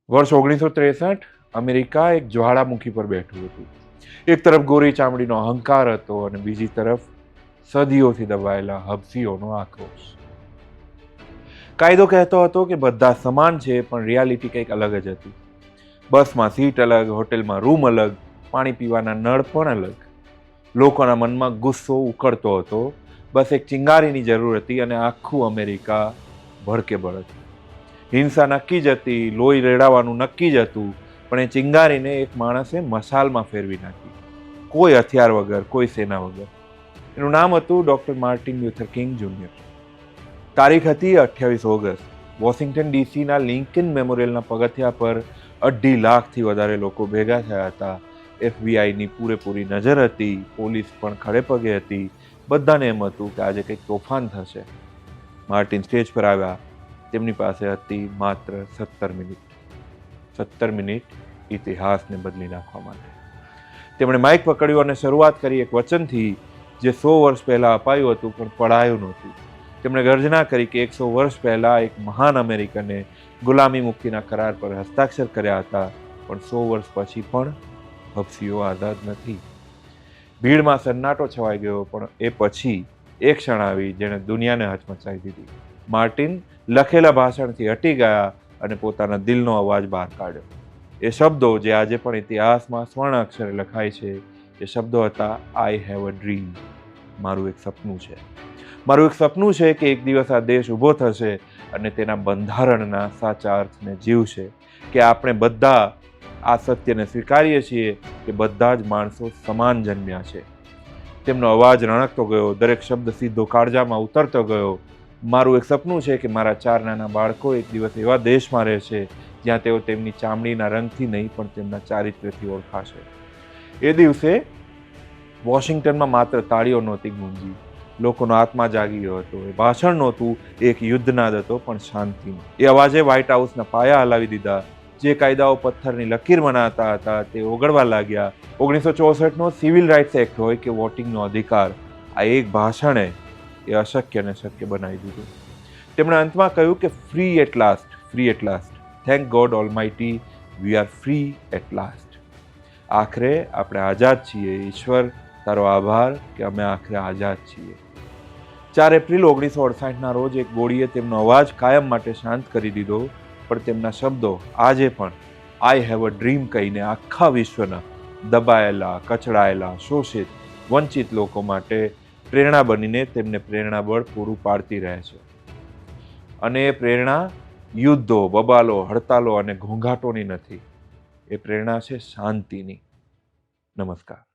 વર્ષ 1963 અમેરિકા એક જ્વાળામુખી પર બેઠું હતું. એક તરફ ગોરી ચામડીનો અહંકાર હતો અને બીજી તરફ સદીઓથી દબાયેલા હબસીઓનો આક્રોશ. કાયદો કહેતો હતો કે બધા સમાન છે, પણ રિયાલિટી કંઈક અલગ જ હતી. બસમાં સીટ અલગ, હોટેલમાં રૂમ અલગ, પાણી પીવાના નળ પણ અલગ. લોકોના મનમાં ગુસ્સો ઉકળતો હતો. બસ એક ચિંગારીની જરૂર હતી અને આખું અમેરિકા ભડકે બળત. હિંસા નક્કી જ હતી, લોહી રેડાવાનું નક્કી જ હતું, પણ એ ચિંગારીને એક માણસે મશાલમાં ફેરવી નાખી. કોઈ હથિયાર વગર, કોઈ સેના વગર. એનું નામ હતું doctor Martin Luther king junior. તારીખ હતી 28 ઓગસ્ટ. વોશિંગ્ટન ડીસીના લિંકન મેમોરિયલના પગથિયા પર 2.5 લાખથી વધારે લોકો ભેગા થયા હતા. FBI ની પૂરેપૂરી નજર હતી, પોલીસ પણ ખડે પગે હતી. બધાને એમ હતું કે આજે કંઈક તોફાન થશે. માર્ટિન સ્ટેજ પર આવ્યા. તેમની પાસે હતી માત્ર 17 મિનિટ. 17 મિનિટ ઇતિહાસને બદલી નાખવા માટે. તેમણે માઇક પકડ્યું અને શરૂઆત કરી એક વચનથી જે 100 વર્ષ પહેલા અપાયું હતું પણ પડાયું નહોતું. તેમણે ગર્જના કરી કે 100 વર્ષ પહેલા એક મહાન અમેરિકને ગુલામી મુક્તિના કરાર પર હસ્તાક્ષર કર્યા હતા, પણ 100 વર્ષ પછી પણ હબસીઓ આઝાદ નથી. ભીડમાં સન્નાટો છવાઈ ગયો, પણ એ પછી એક ક્ષણ આવી જેણે દુનિયાને હચમચાવી દીધી. માર્ટિન લખેલા ભાષણથી હટી ગયા અને પોતાના દિલનો અવાજ બહાર કાઢ્યો. એ શબ્દો જે આજે પણ ઇતિહાસમાં સ્વર્ણ અક્ષરે લખાય છે, એ શબ્દો હતા આઈ હેવ અ ડ્રીમ. મારું એક સપનું છે. મારું એક સપનું છે કે એક દિવસ આ દેશ ઊભો થશે અને તેના બંધારણના સાચા અર્થને જીવશે, કે આપણે બધા આ સત્યને સ્વીકારીએ છીએ કે બધા જ માણસો સમાન જન્મ્યા છે. તેમનો અવાજ રણકતો ગયો, દરેક શબ્દ સીધો કાળજામાં ઉતરતો ગયો. મારું એક સપનું છે કે મારા 4 નાના બાળકો એક દિવસ એવા દેશમાં રહેશે જ્યાં તેઓ તેમની ચામડીના રંગથી નહીં પણ તેમના ચારિત્ર્યથી ઓળખાશે. એ દિવસે વોશિંગ્ટનમાં માત્ર તાળીઓ નહોતી ગુંજી, લોકોનો આત્મા જાગી ગયો હતો. એ ભાષણ નહોતું, એક યુદ્ધનાદ હતો, પણ શાંતિનો. એ અવાજે વ્હાઇટ હાઉસના પાયા હલાવી દીધા. જે કાયદાઓ પથ્થરની લકીર બનાવતા હતા તે ઓગળવા લાગ્યા. 1964નો સિવિલ રાઇટ્સ એક્ટ હોય કે વોટિંગનો અધિકાર, આ એક ભાષણે એ અશક્યને શક્ય બનાવી દીધું. તેમણે અંતમાં કહ્યું કે free at last, free at last. Thank God almighty, we are free at last. આખરે આપણે આઝાદ છીએ. ઈશ્વર, તારો આભાર કે અમે આખરે આઝાદ છીએ. 4 એપ્રિલ 1968ના રોજ એક ગોળીએ તેમનો અવાજ કાયમ માટે શાંત કરી દીધો, પણ તેમના શબ્દો આજે પણ આઈ હેવ અ ડ્રીમ કહીને આખા વિશ્વના દબાયેલા, કચડાયેલા, શોષિત, વંચિત લોકો માટે પ્રેરણા બનીને તેમને પ્રેરણાબળ પૂરું પાડતી રહે છે. અને એ પ્રેરણા યુદ્ધો, બબાલો, હડતાલો અને ઘોંઘાટોની નથી. એ પ્રેરણા છે શાંતિની. નમસ્કાર.